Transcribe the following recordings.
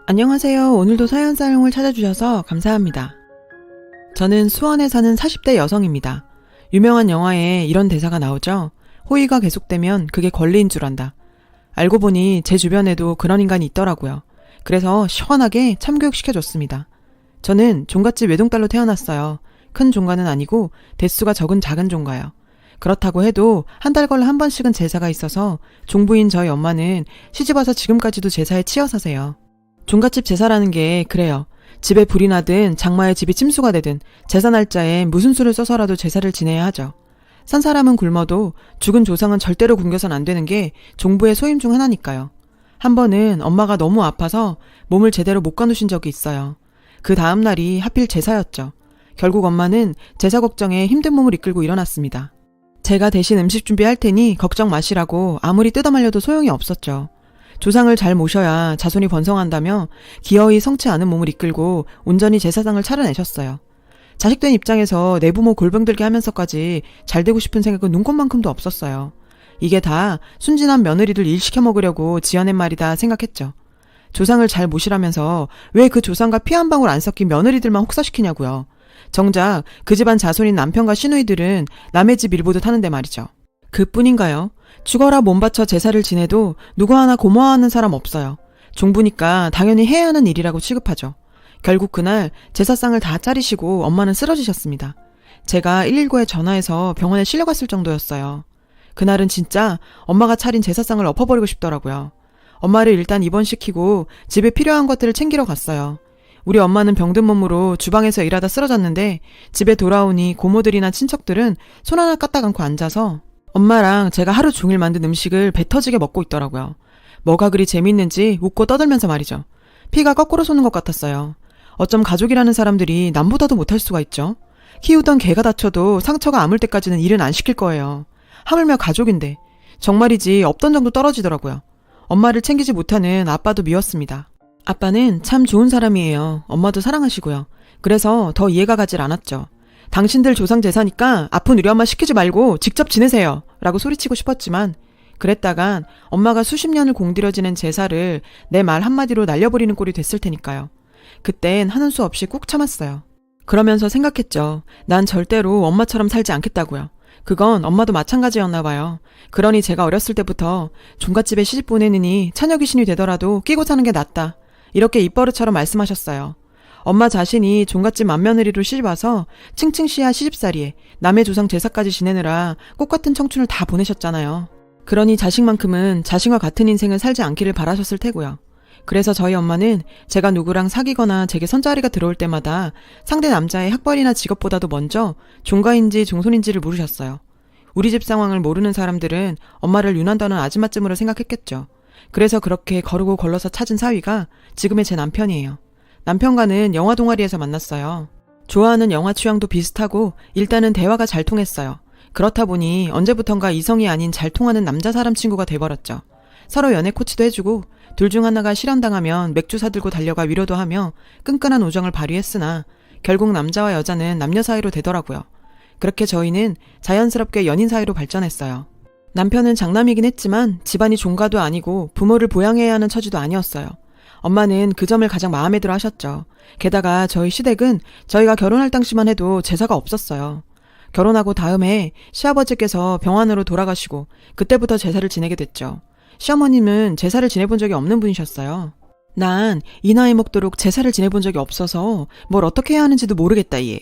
안녕하세요. 오늘도 사연사용을 찾아주셔서 감사합니다. 저는 수원에 사는 40대 여성입니다. 유명한 영화에 이런 대사가 나오죠. 호의가 계속되면 그게 권리인 줄 안다. 알고 보니 제 주변에도 그런 인간이 있더라고요. 그래서 시원하게 참교육시켜줬습니다. 저는 종갓집 외동딸로 태어났어요. 큰 종가는 아니고 대수가 적은 작은 종가요. 그렇다고 해도 한 달 걸러 한 번씩은 제사가 있어서 종부인 저희 엄마는 시집와서 지금까지도 제사에 치여 사세요. 종갓집 제사라는 게 그래요. 집에 불이 나든 장마에 집이 침수가 되든 제사 날짜에 무슨 수를 써서라도 제사를 지내야 하죠. 산 사람은 굶어도 죽은 조상은 절대로 굶겨선 안 되는 게 종부의 소임 중 하나니까요. 한 번은 엄마가 너무 아파서 몸을 제대로 못 가누신 적이 있어요. 그 다음 날이 하필 제사였죠. 결국 엄마는 제사 걱정에 힘든 몸을 이끌고 일어났습니다. 제가 대신 음식 준비할 테니 걱정 마시라고 아무리 뜯어말려도 소용이 없었죠. 조상을 잘 모셔야 자손이 번성한다며 기어이 성치 않은 몸을 이끌고 온전히 제사상을 차려내셨어요. 자식된 입장에서 내 부모 골병들게 하면서까지 잘 되고 싶은 생각은 눈꽃만큼도 없었어요. 이게 다 순진한 며느리들 일 시켜 먹으려고 지어낸 말이다 생각했죠. 조상을 잘 모시라면서 왜 그 조상과 피 한 방울 안 섞인 며느리들만 혹사시키냐고요. 정작 그 집안 자손인 남편과 시누이들은 남의 집 일보듯 하는데 말이죠. 그뿐인가요? 죽어라 몸 바쳐 제사를 지내도 누구 하나 고마워하는 사람 없어요. 종부니까 당연히 해야 하는 일이라고 취급하죠. 결국 그날 제사상을 다 차리시고 엄마는 쓰러지셨습니다. 제가 119에 전화해서 병원에 실려갔을 정도였어요. 그날은 진짜 엄마가 차린 제사상을 엎어버리고 싶더라고요. 엄마를 일단 입원시키고 집에 필요한 것들을 챙기러 갔어요. 우리 엄마는 병든 몸으로 주방에서 일하다 쓰러졌는데 집에 돌아오니 고모들이나 친척들은 손 하나 까딱 않고 앉아서 엄마랑 제가 하루 종일 만든 음식을 배 터지게 먹고 있더라고요. 뭐가 그리 재밌는지 웃고 떠들면서 말이죠. 피가 거꾸로 솟는 것 같았어요. 어쩜 가족이라는 사람들이 남보다도 못할 수가 있죠. 키우던 개가 다쳐도 상처가 아물 때까지는 일은 안 시킬 거예요. 하물며 가족인데 정말이지 없던 정도 떨어지더라고요. 엄마를 챙기지 못하는 아빠도 미웠습니다. 아빠는 참 좋은 사람이에요. 엄마도 사랑하시고요. 그래서 더 이해가 가질 않았죠. 당신들 조상 제사니까 아픈 우리 엄마 시키지 말고 직접 지내세요 라고 소리치고 싶었지만 그랬다간 엄마가 수십 년을 공들여지는 제사를 내 말 한마디로 날려버리는 꼴이 됐을 테니까요. 그땐 하는 수 없이 꾹 참았어요. 그러면서 생각했죠. 난 절대로 엄마처럼 살지 않겠다고요. 그건 엄마도 마찬가지였나 봐요. 그러니 제가 어렸을 때부터 종갓집에 시집 보내느니 처녀 귀신이 되더라도 끼고 사는 게 낫다. 이렇게 입버릇처럼 말씀하셨어요. 엄마 자신이 종갓집 맏며느리로 시집와서 층층시야 시집살이에 남의 조상 제사까지 지내느라 꽃같은 청춘을 다 보내셨잖아요. 그러니 자식만큼은 자신과 같은 인생을 살지 않기를 바라셨을 테고요. 그래서 저희 엄마는 제가 누구랑 사귀거나 제게 선자리가 들어올 때마다 상대 남자의 학벌이나 직업보다도 먼저 종가인지 종손인지를 물으셨어요. 우리 집 상황을 모르는 사람들은 엄마를 유난다는 아줌마쯤으로 생각했겠죠. 그래서 그렇게 거르고 걸러서 찾은 사위가 지금의 제 남편이에요. 남편과는 영화 동아리에서 만났어요. 좋아하는 영화 취향도 비슷하고 일단은 대화가 잘 통했어요. 그렇다 보니 언제부턴가 이성이 아닌 잘 통하는 남자 사람 친구가 돼버렸죠. 서로 연애 코치도 해주고 둘 중 하나가 실현당하면 맥주 사들고 달려가 위로도 하며 끈끈한 우정을 발휘했으나 결국 남자와 여자는 남녀 사이로 되더라고요. 그렇게 저희는 자연스럽게 연인 사이로 발전했어요. 남편은 장남이긴 했지만 집안이 종가도 아니고 부모를 보양해야 하는 처지도 아니었어요. 엄마는 그 점을 가장 마음에 들어 하셨죠. 게다가 저희 시댁은 저희가 결혼할 당시만 해도 제사가 없었어요. 결혼하고 다음 해 시아버지께서 병환으로 돌아가시고 그때부터 제사를 지내게 됐죠. 시어머님은 제사를 지내본 적이 없는 분이셨어요. 난 이 나이 먹도록 제사를 지내본 적이 없어서 뭘 어떻게 해야 하는지도 모르겠다 얘.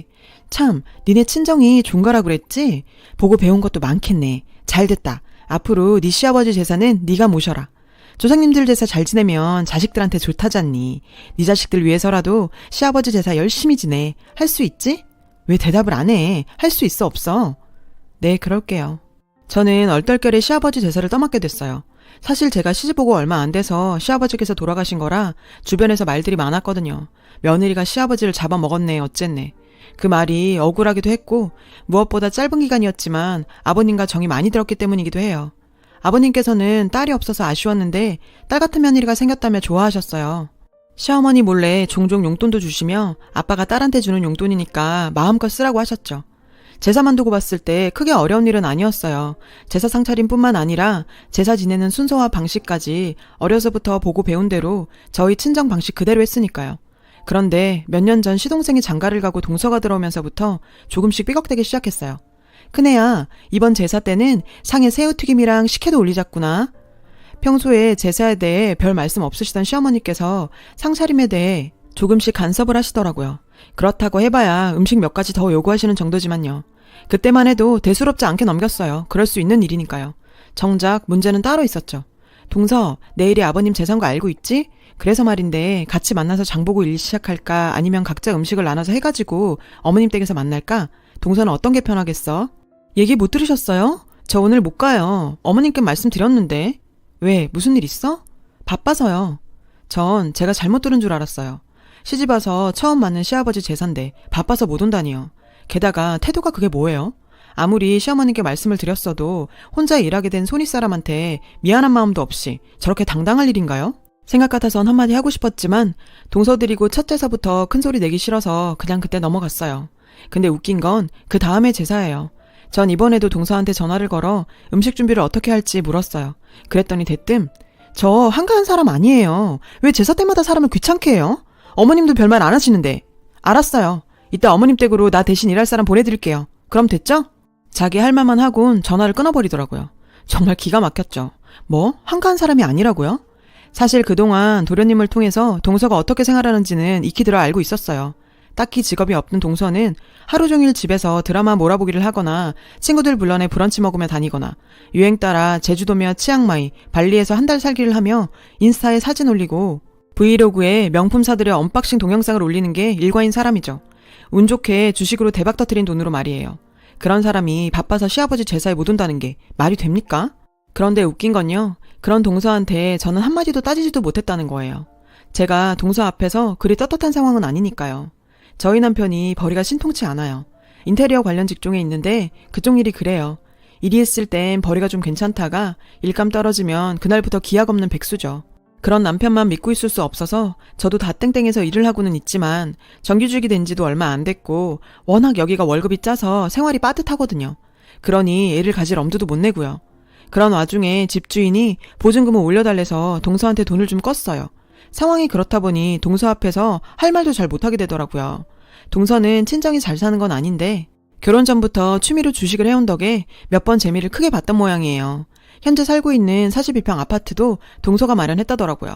참 니네 친정이 종가라 그랬지? 보고 배운 것도 많겠네. 잘됐다. 앞으로 네 시아버지 제사는 네가 모셔라. 조상님들 제사 잘 지내면 자식들한테 좋다잖니. 네 자식들 위해서라도 시아버지 제사 열심히 지내. 할 수 있지? 왜 대답을 안 해? 할 수 있어 없어? 네, 그럴게요. 저는 얼떨결에 시아버지 제사를 떠맡게 됐어요. 사실 제가 시집오고 얼마 안 돼서 시아버지께서 돌아가신 거라 주변에서 말들이 많았거든요. 며느리가 시아버지를 잡아먹었네 어쨌네. 그 말이 억울하기도 했고 무엇보다 짧은 기간이었지만 아버님과 정이 많이 들었기 때문이기도 해요. 아버님께서는 딸이 없어서 아쉬웠는데 딸 같은 며느리가 생겼다며 좋아하셨어요. 시어머니 몰래 종종 용돈도 주시며 아빠가 딸한테 주는 용돈이니까 마음껏 쓰라고 하셨죠. 제사만 두고 봤을 때 크게 어려운 일은 아니었어요. 제사 상차림뿐만 아니라 제사 지내는 순서와 방식까지 어려서부터 보고 배운 대로 저희 친정 방식 그대로 했으니까요. 그런데 몇 년 전 시동생이 장가를 가고 동서가 들어오면서부터 조금씩 삐걱대기 시작했어요. 큰애야, 이번 제사 때는 상에 새우튀김이랑 식혜도 올리자꾸나. 평소에 제사에 대해 별 말씀 없으시던 시어머니께서 상차림에 대해 조금씩 간섭을 하시더라고요. 그렇다고 해봐야 음식 몇 가지 더 요구하시는 정도지만요. 그때만 해도 대수롭지 않게 넘겼어요. 그럴 수 있는 일이니까요. 정작 문제는 따로 있었죠. 동서, 내일이 아버님 제사인 거 알고 있지? 그래서 말인데 같이 만나서 장보고 일 시작할까 아니면 각자 음식을 나눠서 해가지고 어머님 댁에서 만날까? 동서는 어떤 게 편하겠어? 얘기 못 들으셨어요? 저 오늘 못 가요. 어머님께 말씀드렸는데. 왜? 무슨 일 있어? 바빠서요. 전 제가 잘못 들은 줄 알았어요. 시집와서 처음 맞는 시아버지 제사인데 바빠서 못 온다니요. 게다가 태도가 그게 뭐예요? 아무리 시어머님께 말씀을 드렸어도 혼자 일하게 된 손윗사람한테 미안한 마음도 없이 저렇게 당당할 일인가요? 생각 같아선 한마디 하고 싶었지만 동서드리고 첫 제사부터 큰소리 내기 싫어서 그냥 그때 넘어갔어요. 근데 웃긴 건 그 다음에 제사예요. 전 이번에도 동서한테 전화를 걸어 음식 준비를 어떻게 할지 물었어요. 그랬더니 대뜸 저 한가한 사람 아니에요. 왜 제사 때마다 사람을 귀찮게 해요? 어머님도 별말 안 하시는데. 알았어요. 이따 어머님 댁으로 나 대신 일할 사람 보내드릴게요. 그럼 됐죠? 자기 할 말만 하곤 전화를 끊어버리더라고요. 정말 기가 막혔죠. 뭐? 한가한 사람이 아니라고요? 사실 그동안 도련님을 통해서 동서가 어떻게 생활하는지는 익히 들어 알고 있었어요. 딱히 직업이 없는 동서는 하루 종일 집에서 드라마 몰아보기를 하거나 친구들 불러내 브런치 먹으며 다니거나 유행 따라 제주도며 치앙마이, 발리에서 한 달 살기를 하며 인스타에 사진 올리고 브이로그에 명품사들의 언박싱 동영상을 올리는 게 일과인 사람이죠. 운 좋게 주식으로 대박 터뜨린 돈으로 말이에요. 그런 사람이 바빠서 시아버지 제사에 못 온다는 게 말이 됩니까? 그런데 웃긴 건요. 그런 동서한테 저는 한마디도 따지지도 못했다는 거예요. 제가 동서 앞에서 그리 떳떳한 상황은 아니니까요. 저희 남편이 벌이가 신통치 않아요. 인테리어 관련 직종에 있는데 그쪽 일이 그래요. 일이 있을 땐 벌이가 좀 괜찮다가 일감 떨어지면 그날부터 기약 없는 백수죠. 그런 남편만 믿고 있을 수 없어서 저도 다 땡땡해서 일을 하고는 있지만 정규직이 된 지도 얼마 안 됐고 워낙 여기가 월급이 짜서 생활이 빠듯하거든요. 그러니 애를 가질 엄두도 못 내고요. 그런 와중에 집주인이 보증금을 올려달래서 동서한테 돈을 좀 껐어요. 상황이 그렇다 보니 동서 앞에서 할 말도 잘 못하게 되더라고요. 동서는 친정이 잘 사는 건 아닌데 결혼 전부터 취미로 주식을 해온 덕에 몇 번 재미를 크게 봤던 모양이에요. 현재 살고 있는 42평 아파트도 동서가 마련했다더라고요.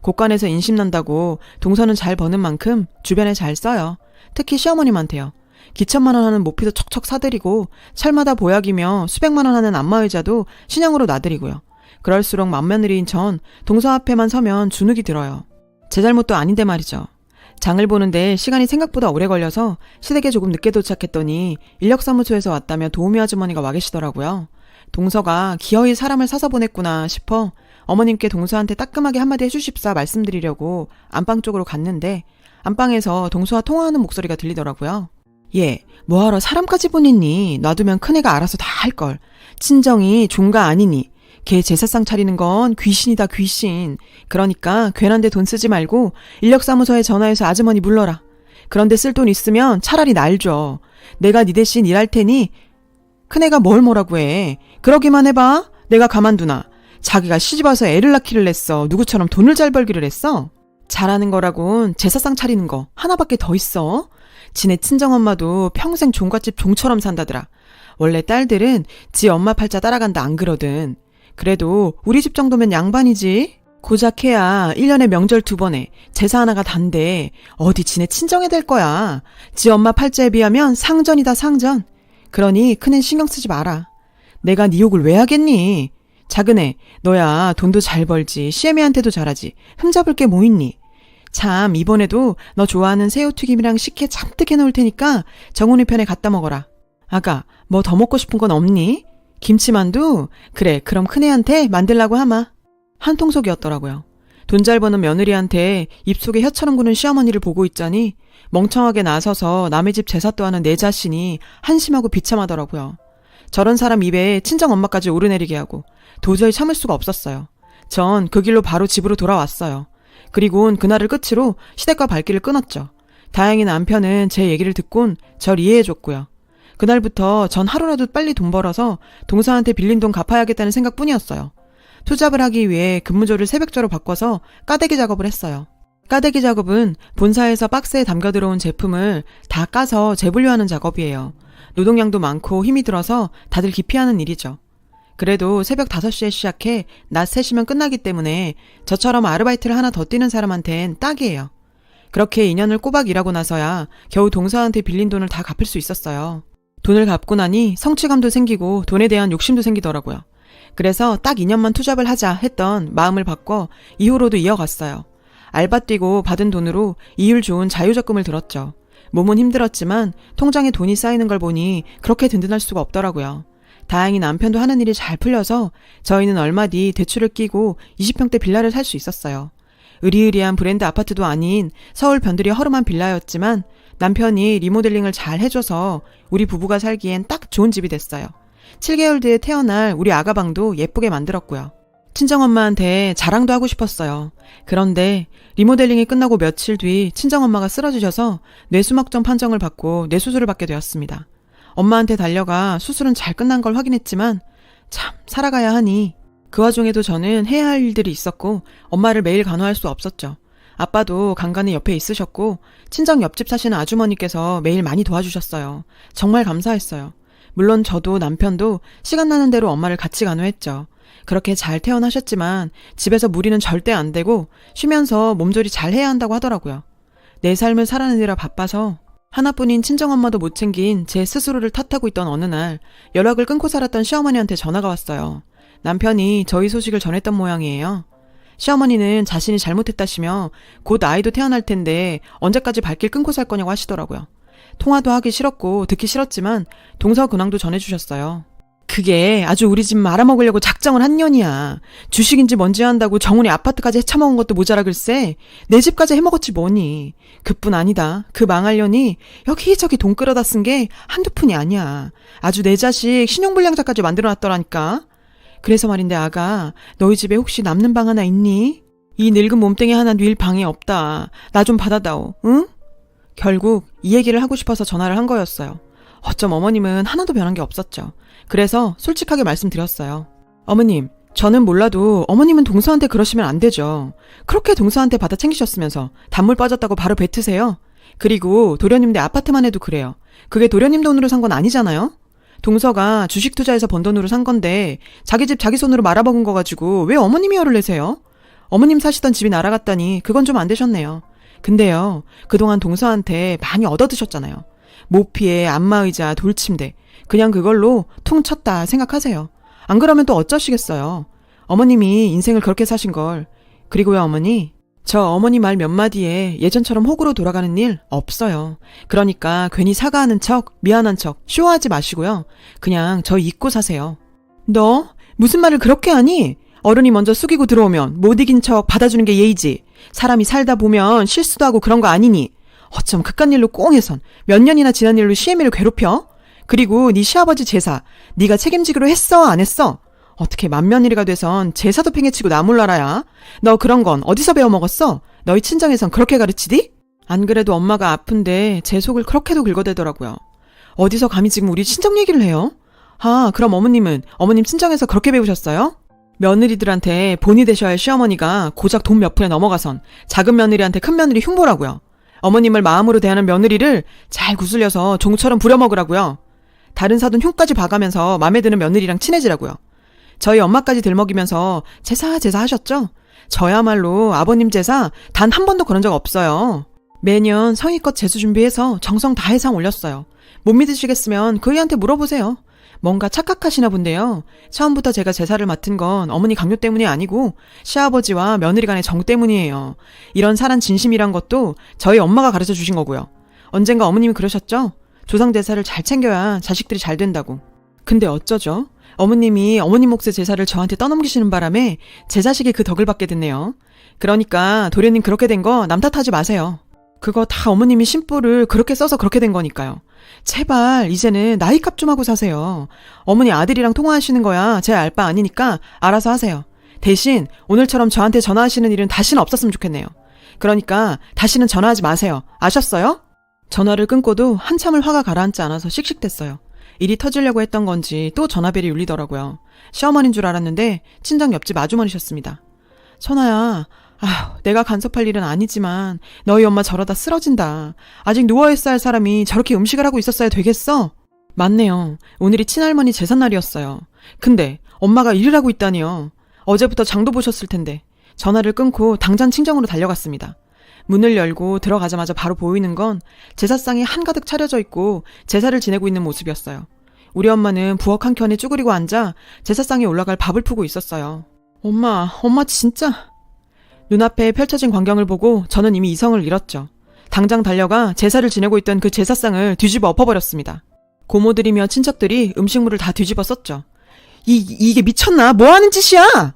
곳간에서 인심난다고 동서는 잘 버는 만큼 주변에 잘 써요. 특히 시어머님한테요. 기천만 원 하는 모피도 척척 사드리고 철마다 보약이며 수백만 원 하는 안마의자도 신형으로 놔드리고요. 그럴수록 맏며느리인 전 동서 앞에만 서면 주눅이 들어요. 제 잘못도 아닌데 말이죠. 장을 보는데 시간이 생각보다 오래 걸려서 시댁에 조금 늦게 도착했더니 인력사무소에서 왔다며 도우미 아주머니가 와 계시더라고요. 동서가 기어이 사람을 사서 보냈구나 싶어 어머님께 동서한테 따끔하게 한마디 해주십사 말씀드리려고 안방 쪽으로 갔는데 안방에서 동서와 통화하는 목소리가 들리더라고요. 얘, 뭐하러 사람까지 보냈니? 놔두면 큰애가 알아서 다 할걸. 친정이 종가 아니니. 걔 제사상 차리는 건 귀신이다 귀신. 그러니까 괜한 데 돈 쓰지 말고 인력사무소에 전화해서 아주머니 불러라. 그런데 쓸 돈 있으면 차라리 날 줘. 내가 네 대신 일할 테니 큰애가 뭘 뭐라고 해. 그러기만 해봐. 내가 가만두나. 자기가 시집와서 애를 낳기를 했어. 누구처럼 돈을 잘 벌기를 했어. 잘하는 거라곤 제사상 차리는 거 하나밖에 더 있어. 지네 친정엄마도 평생 종갓집 종처럼 산다더라. 원래 딸들은 지 엄마 팔자 따라간다 안 그러든. 그래도 우리 집 정도면 양반이지. 고작 해야 1년에 명절 2번에 제사 하나가 단데 어디 지네 친정에 될 거야. 지 엄마 팔자에 비하면 상전이다 상전. 그러니 큰애 신경 쓰지 마라. 내가 네 욕을 왜 하겠니? 작은애, 너야 돈도 잘 벌지 시애미한테도 잘하지. 흠잡을 게 뭐 있니? 참 이번에도 너 좋아하는 새우튀김이랑 식혜 잔뜩 해놓을 테니까 정훈이 편에 갖다 먹어라. 아가, 뭐 더 먹고 싶은 건 없니? 김치만두? 그래, 그럼 큰애한테 만들라고 하마. 한통속이었더라고요. 돈 잘 버는 며느리한테 입속에 혀처럼 구는 시어머니를 보고 있자니 멍청하게 나서서 남의 집 제사 또하는 내 자신이 한심하고 비참하더라고요. 저런 사람 입에 친정엄마까지 오르내리게 하고 도저히 참을 수가 없었어요. 전 그 길로 바로 집으로 돌아왔어요. 그리고는 그날을 끝으로 시댁과 발길을 끊었죠. 다행히 남편은 제 얘기를 듣곤 절 이해해줬고요. 그날부터 전 하루라도 빨리 돈 벌어서 동서한테 빌린 돈 갚아야겠다는 생각뿐이었어요. 투잡을 하기 위해 근무조를 새벽조로 바꿔서 까대기 작업을 했어요. 까대기 작업은 본사에서 박스에 담겨 들어온 제품을 다 까서 재분류하는 작업이에요. 노동량도 많고 힘이 들어서 다들 기피하는 일이죠. 그래도 새벽 5시에 시작해 낮 3시면 끝나기 때문에 저처럼 아르바이트를 하나 더 뛰는 사람한텐 딱이에요. 그렇게 2년을 꼬박 일하고 나서야 겨우 동서한테 빌린 돈을 다 갚을 수 있었어요. 돈을 갚고 나니 성취감도 생기고 돈에 대한 욕심도 생기더라고요. 그래서 딱 2년만 투잡을 하자 했던 마음을 바꿔 이후로도 이어갔어요. 알바 뛰고 받은 돈으로 이율 좋은 자유적금을 들었죠. 몸은 힘들었지만 통장에 돈이 쌓이는 걸 보니 그렇게 든든할 수가 없더라고요. 다행히 남편도 하는 일이 잘 풀려서 저희는 얼마 뒤 대출을 끼고 20평대 빌라를 살 수 있었어요. 으리으리한 브랜드 아파트도 아닌 서울 변두리 허름한 빌라였지만 남편이 리모델링을 잘 해줘서 우리 부부가 살기엔 딱 좋은 집이 됐어요. 7개월 뒤에 태어날 우리 아가방도 예쁘게 만들었고요. 친정엄마한테 자랑도 하고 싶었어요. 그런데 리모델링이 끝나고 며칠 뒤 친정엄마가 쓰러지셔서 뇌수막염 판정을 받고 뇌수술을 받게 되었습니다. 엄마한테 달려가 수술은 잘 끝난 걸 확인했지만 참 살아가야 하니 그 와중에도 저는 해야 할 일들이 있었고 엄마를 매일 간호할 수 없었죠. 아빠도 간간히 옆에 있으셨고 친정 옆집 사시는 아주머니께서 매일 많이 도와주셨어요. 정말 감사했어요. 물론 저도 남편도 시간 나는 대로 엄마를 같이 간호했죠. 그렇게 잘 태어나셨지만 집에서 무리는 절대 안 되고 쉬면서 몸조리 잘 해야 한다고 하더라고요. 내 삶을 살아내느라 바빠서 하나뿐인 친정엄마도 못 챙긴 제 스스로를 탓하고 있던 어느 날 연락을 끊고 살았던 시어머니한테 전화가 왔어요. 남편이 저희 소식을 전했던 모양이에요. 시어머니는 자신이 잘못했다시며 곧 아이도 태어날 텐데 언제까지 발길 끊고 살 거냐고 하시더라고요. 통화도 하기 싫었고 듣기 싫었지만 동서 근황도 전해주셨어요. 그게 아주 우리 집 말아먹으려고 작정을 한 년이야. 주식인지 뭔지 한다고 정훈이 아파트까지 해쳐먹은 것도 모자라 글쎄 내 집까지 해먹었지 뭐니. 그뿐 아니다. 그 망할 년이 여기저기 돈 끌어다 쓴 게 한두 푼이 아니야. 아주 내 자식 신용불량자까지 만들어놨더라니까. 그래서 말인데 아가, 너희 집에 혹시 남는 방 하나 있니? 이 늙은 몸뚱이 하나 뉘일 방이 없다. 나 좀 받아다오. 응? 결국 이 얘기를 하고 싶어서 전화를 한 거였어요. 어쩜 어머님은 하나도 변한 게 없었죠. 그래서 솔직하게 말씀드렸어요. 어머님, 저는 몰라도 어머님은 동서한테 그러시면 안 되죠. 그렇게 동서한테 받아 챙기셨으면서 단물 빠졌다고 바로 뱉으세요. 그리고 도련님네 아파트만 해도 그래요. 그게 도련님 돈으로 산 건 아니잖아요. 동서가 주식 투자해서 번 돈으로 산 건데 자기 집 자기 손으로 말아먹은 거 가지고 왜 어머님이 열을 내세요? 어머님 사시던 집이 날아갔다니 그건 좀 안 되셨네요. 근데요, 그동안 동서한테 많이 얻어드셨잖아요. 모피에 안마의자, 돌침대 그냥 그걸로 퉁 쳤다 생각하세요. 안 그러면 또 어쩌시겠어요. 어머님이 인생을 그렇게 사신 걸. 그리고요 어머니, 저 어머니 말 몇 마디에 예전처럼 호구로 돌아가는 일 없어요. 그러니까 괜히 사과하는 척, 미안한 척 쇼하지 마시고요. 그냥 저 잊고 사세요. 너 무슨 말을 그렇게 하니? 어른이 먼저 숙이고 들어오면 못 이긴 척 받아주는 게 예의지. 사람이 살다 보면 실수도 하고 그런 거 아니니. 어쩜 그깟 일로 꽁해선 몇 년이나 지난 일로 시애미를 괴롭혀? 그리고 네 시아버지 제사 네가 책임지기로 했어 안 했어? 어떻게 맏며느리가 돼선 제사도 팽개치고 나 몰라라야? 너 그런 건 어디서 배워먹었어? 너희 친정에선 그렇게 가르치디? 안 그래도 엄마가 아픈데 제 속을 그렇게도 긁어대더라고요. 어디서 감히 지금 우리 친정 얘기를 해요? 아, 그럼 어머님은 어머님 친정에서 그렇게 배우셨어요? 며느리들한테 본이 되셔야 할 시어머니가 고작 돈 몇 푼에 넘어가선 작은 며느리한테 큰 며느리 흉보라고요. 어머님을 마음으로 대하는 며느리를 잘 구슬려서 종처럼 부려먹으라고요. 다른 사돈 흉까지 봐가면서 맘에 드는 며느리랑 친해지라고요. 저희 엄마까지 들먹이면서 제사 하셨죠? 저야말로 아버님 제사 단 한 번도 그런 적 없어요. 매년 성의껏 제수 준비해서 정성 다해 상 올렸어요. 못 믿으시겠으면 그 애한테 물어보세요. 뭔가 착각하시나 본데요. 처음부터 제가 제사를 맡은 건 어머니 강요 때문이 아니고 시아버지와 며느리 간의 정 때문이에요. 이런 살한 진심이란 것도 저희 엄마가 가르쳐 주신 거고요. 언젠가 어머님이 그러셨죠? 조상 제사를 잘 챙겨야 자식들이 잘 된다고. 근데 어쩌죠? 어머님이 어머님 몫의 제사를 저한테 떠넘기시는 바람에 제 자식이 그 덕을 받게 됐네요. 그러니까 도련님 그렇게 된 거 남 탓하지 마세요. 그거 다 어머님이 심보를 그렇게 써서 그렇게 된 거니까요. 제발 이제는 나이값 좀 하고 사세요. 어머니 아들이랑 통화하시는 거야 제 알 바 아니니까 알아서 하세요. 대신 오늘처럼 저한테 전화하시는 일은 다시는 없었으면 좋겠네요. 그러니까 다시는 전화하지 마세요. 아셨어요? 전화를 끊고도 한참을 화가 가라앉지 않아서 씩씩댔어요. 일이 터지려고 했던 건지 또 전화벨이 울리더라고요. 시어머니인 줄 알았는데 친정 옆집 아주머니셨습니다. 선아야, 아휴, 내가 간섭할 일은 아니지만 너희 엄마 저러다 쓰러진다. 아직 누워있어야 할 사람이 저렇게 음식을 하고 있었어야 되겠어? 맞네요. 오늘이 친할머니 제삿날이었어요. 근데 엄마가 일을 하고 있다니요. 어제부터 장도 보셨을 텐데. 전화를 끊고 당장 친정으로 달려갔습니다. 문을 열고 들어가자마자 바로 보이는 건 제사상이 한가득 차려져 있고 제사를 지내고 있는 모습이었어요. 우리 엄마는 부엌 한 켠에 쭈그리고 앉아 제사상에 올라갈 밥을 푸고 있었어요. 엄마 진짜. 눈앞에 펼쳐진 광경을 보고 저는 이미 이성을 잃었죠. 당장 달려가 제사를 지내고 있던 그 제사상을 뒤집어 엎어버렸습니다. 고모들이며 친척들이 음식물을 다 뒤집어 썼죠. 이게 미쳤나? 뭐 하는 짓이야?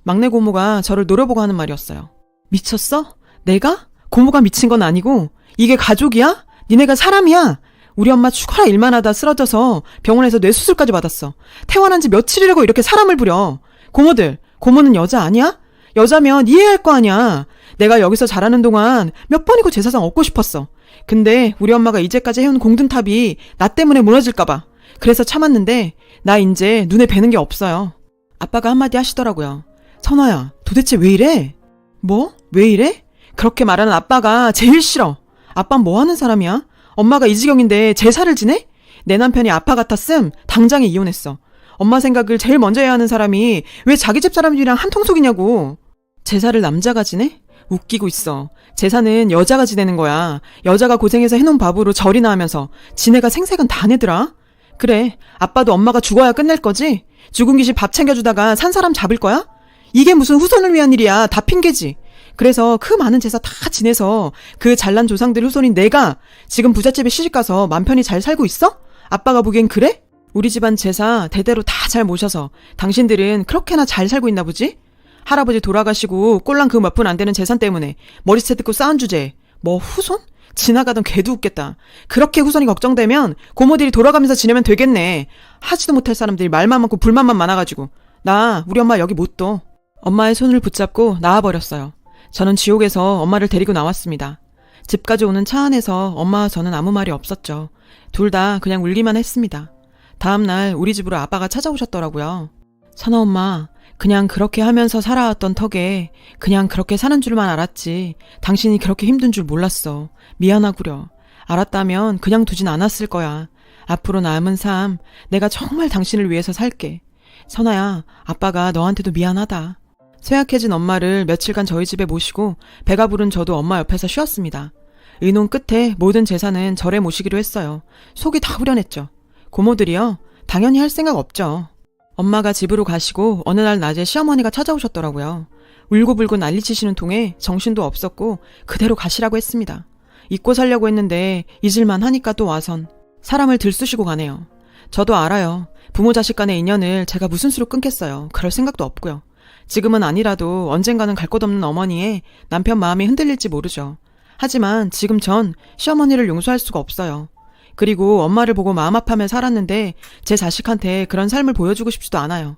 막내 고모가 저를 노려보고 하는 말이었어요. 미쳤어? 내가? 고모가 미친 건 아니고 이게 가족이야? 니네가 사람이야? 우리 엄마 죽어라 일만 하다 쓰러져서 병원에서 뇌수술까지 받았어. 퇴원한 지 며칠이라고 이렇게 사람을 부려. 고모들, 고모는 여자 아니야? 여자면 이해할 거 아니야. 내가 여기서 자라는 동안 몇 번이고 제사상 얻고 싶었어. 근데 우리 엄마가 이제까지 해온 공든탑이 나 때문에 무너질까 봐. 그래서 참았는데 나 이제 눈에 뵈는 게 없어요. 아빠가 한마디 하시더라고요. 선아야, 도대체 왜 이래? 뭐? 왜 이래? 그렇게 말하는 아빠가 제일 싫어. 아빤 뭐 하는 사람이야? 엄마가 이 지경인데 제사를 지내? 내 남편이 아빠 같았음 당장에 이혼했어. 엄마 생각을 제일 먼저 해야 하는 사람이 왜 자기 집 사람들이랑 한통속이냐고. 제사를 남자가 지내? 웃기고 있어. 제사는 여자가 지내는 거야. 여자가 고생해서 해놓은 밥으로 절이나 하면서 지네가 생색은 다 내더라. 그래, 아빠도 엄마가 죽어야 끝낼 거지? 죽은 귀신 밥 챙겨주다가 산 사람 잡을 거야? 이게 무슨 후손을 위한 일이야. 다 핑계지. 그래서 그 많은 제사 다 지내서 그 잘난 조상들 후손인 내가 지금 부잣집에 시집가서 맘 편히 잘 살고 있어? 아빠가 보기엔 그래? 우리 집안 제사 대대로 다 잘 모셔서 당신들은 그렇게나 잘 살고 있나 보지? 할아버지 돌아가시고 꼴랑 그 몇 푼 안 되는 재산 때문에 머리채 듣고 싸운 주제에 뭐 후손? 지나가던 개도 웃겠다. 그렇게 후손이 걱정되면 고모들이 돌아가면서 지내면 되겠네. 하지도 못할 사람들이 말만 많고 불만만 많아가지고. 나 우리 엄마 여기 못 둬. 엄마의 손을 붙잡고 나와버렸어요. 저는 지옥에서 엄마를 데리고 나왔습니다. 집까지 오는 차 안에서 엄마와 저는 아무 말이 없었죠. 둘 다 그냥 울기만 했습니다. 다음날 우리 집으로 아빠가 찾아오셨더라고요. 선아 엄마, 그냥 그렇게 하면서 살아왔던 턱에 그냥 그렇게 사는 줄만 알았지 당신이 그렇게 힘든 줄 몰랐어. 미안하구려. 알았다면 그냥 두진 않았을 거야. 앞으로 남은 삶 내가 정말 당신을 위해서 살게. 선아야, 아빠가 너한테도 미안하다. 쇠약해진 엄마를 며칠간 저희 집에 모시고 배가 부른 저도 엄마 옆에서 쉬었습니다. 의논 끝에 모든 재산은 절에 모시기로 했어요. 속이 다 후련했죠. 고모들이요? 당연히 할 생각 없죠. 엄마가 집으로 가시고 어느 날 낮에 시어머니가 찾아오셨더라고요. 울고불고 난리치시는 통에 정신도 없었고 그대로 가시라고 했습니다. 잊고 살려고 했는데 잊을만 하니까 또 와선 사람을 들쑤시고 가네요. 저도 알아요. 부모 자식 간의 인연을 제가 무슨 수로 끊겠어요. 그럴 생각도 없고요. 지금은 아니라도 언젠가는 갈 곳 없는 어머니의 남편 마음이 흔들릴지 모르죠. 하지만 지금 전 시어머니를 용서할 수가 없어요. 그리고 엄마를 보고 마음 아파하며 살았는데 제 자식한테 그런 삶을 보여주고 싶지도 않아요.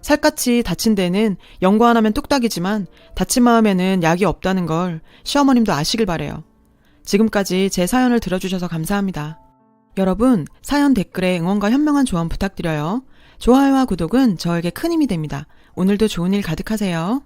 살갗이 다친 데는 연고 하나면 뚝딱이지만 다친 마음에는 약이 없다는 걸 시어머님도 아시길 바래요. 지금까지 제 사연을 들어주셔서 감사합니다. 여러분, 사연 댓글에 응원과 현명한 조언 부탁드려요. 좋아요와 구독은 저에게 큰 힘이 됩니다. 오늘도 좋은 일 가득하세요.